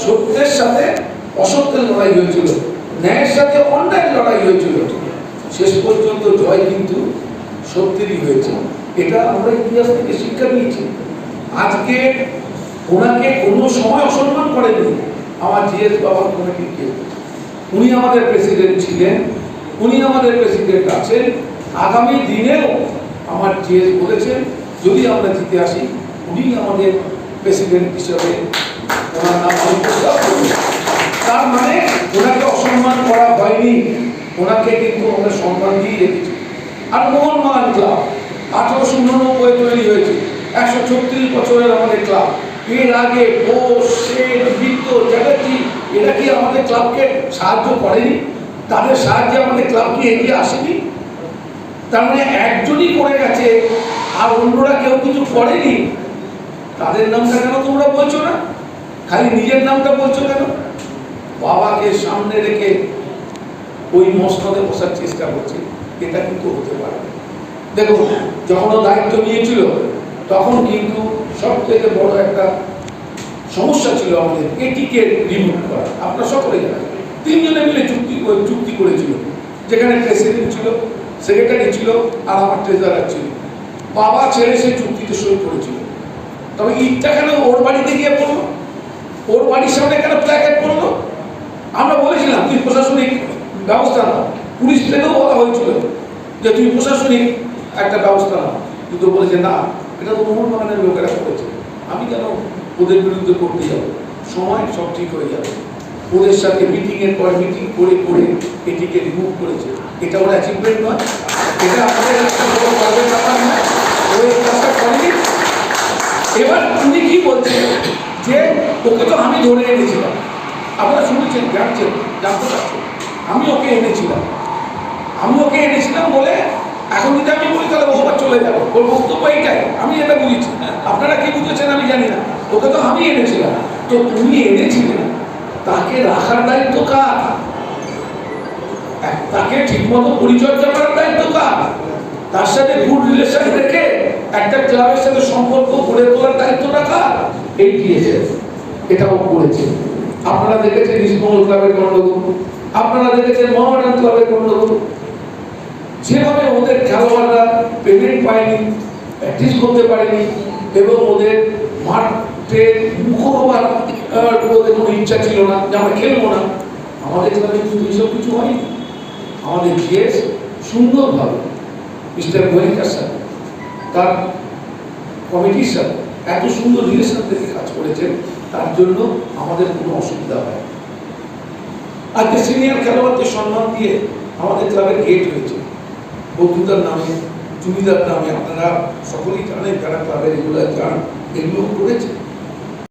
সত্যের সাথে অসত্যের লড়াই হয়েছিল, ন্যায়ের সাথে অন্যায়ের লড়াই হয়েছিল, শেষ পর্যন্ত জয় কিন্তু সত্যেরই হয়েছে। এটা আমরা ইতিহাস থেকে শিক্ষা নিয়েছি। আজকে ওনাকে কোনো সময় অসম্মান করেননি আমার জিএস বাবার কমিটির কেউ। উনি আমাদের প্রেসিডেন্ট ছিলেন, উনি আমাদের প্রেসিডেন্ট আছেন, আগামী দিনেও আমার জিএস বলেছেন যদি আমরা জিতে আসি উনি আমাদের প্রেসিডেন্ট হিসাবে ওনার নাম প্রস্তাব করবেন। তার মানে ওনাকে অসম্মান করা হয়নি, ওনাকে কিন্তু আমরা সম্মান দিয়ে রেখেছি। আর মোহনবাগান ক্লাব 1889 তৈরি হয়েছে, 136 বছরের আমাদের ক্লাব। এর আগে বোস, শেঠ, মিত্র, চ্যাটার্জি এরা কি আমাদের ক্লাবকে সাহায্য করেনি? তাদের সাহায্যে আমাদের ক্লাব কি এগিয়ে আসেনি? তার মানে একজনই করে গেছে আর অন্যরা কেউ কিছু করেনি। তাদের নামটা কেন তোমরা বলছো না, খালি নিজের নামটা বলছো কেন? বাবাকে সামনে রেখে ওই মসনদে বসার চেষ্টা করছে, এটা কিন্তু হতে পারে। দেখো, যখন ও দায়িত্ব নিয়েছিল তখন কিন্তু সব থেকে বড় একটা সমস্যা ছিল আমাদের এটিকে রিমুভ করা। আপনারা সকলে জানেন, তিনজনে মিলে চুক্তি করেছিল, যেখানে প্রেসিডেন্ট ছিল, সেক্রেটারি ছিল আর আমার ট্রেজারার ছিল। বাবা ছেড়ে সেই চুক্তিতে সই করেছিল। তবে ইটটা কেন ওর বাড়িতে গিয়ে পড়লো, ওর বাড়ির সামনে কেন প্ল্যাকেট পড়লো? আমরা বলেছিলাম তুই প্রশাসনিক ব্যবস্থা নাও, পুলিশ থেকেও বলা হয়েছিল যে তুই প্রশাসনিক একটা ব্যবস্থা নাও, কিন্তু বলেছে না, এটা তো মোহনবাগানের লোকেরা করেছে, আমি কেন ওদের বিরুদ্ধে করতে যাব? সময় সব ঠিক হয়ে যাবে। ওদের সাথে মিটিংয়ের পর মিটিং করে করে এটিকে রিমুভ করেছে। এটা ওর অ্যাচিভমেন্ট নয়, এটা আমাদের একটা বড় গর্বের ব্যাপার নয়। ও এই কাজটা করেনি। এবার উনি কি বলছেন যে ওকে তো আমি ধরে এনেছিলাম, আপনারা শুনেছেন, জানতে পারছেন, আমি ওকে এনেছিলাম বলে এখন যদি আমি বলি তাহলে ও আবার চলে যাবো। ওর বক্তব্য এইটাই, আমি এটা বুঝেছি। আপনারা কি বুঝেছেন আমি জানি না। ওকে তো আমি এনেছিলাম, তো তুমি এনেছিলেন, তাকে রাখার দায়িত্ব কার? তাকে ঠিকমতো পরিচর্যা করার দায়িত্ব কার? তার সাথে গুড রিলেশন রেখে একটা ক্লাবের সাথে সম্পর্ক গড়ে তোলার দায়িত্বটা কার? এই দিয়েছে, এটাও করেছে। আপনারা দেখেছেন ইস্টবেঙ্গল ক্লাবের গন্ডগোল, আপনারা দেখেছেন মোহামেডান ক্লাবের গন্ডগোল। যেভাবে ওদের খেলোয়াড়রা পেমেন্ট পায়নি, প্র্যাকটিস করতে পারেনি এবং ওদের মাঠে মুখর হওয়ার ওদের কোনো ইচ্ছা ছিল না যে আমরা খেলবো না, আমাদের ক্লাবে কিন্তু এইসব কিছু হয়নি। আমাদের জিএস সুন্দরভাবে মিস্টার গোয়েঙ্কার সাথে তার কমিটির সাথে এত সুন্দর রিলেশন থেকে কাজ করেছেন, তার জন্য আমাদের কোনো অসুবিধা হয়। আজকে সিনিয়র খেলোয়াড়দের সম্মান দিয়ে আমাদের ক্লাবের গেট হয়েছে বন্ধুতার নামে, জমিদার নামে। আপনারা সকলেই জানেন, যারা ক্লাবের এগুলো যান, এগুলো করেছে।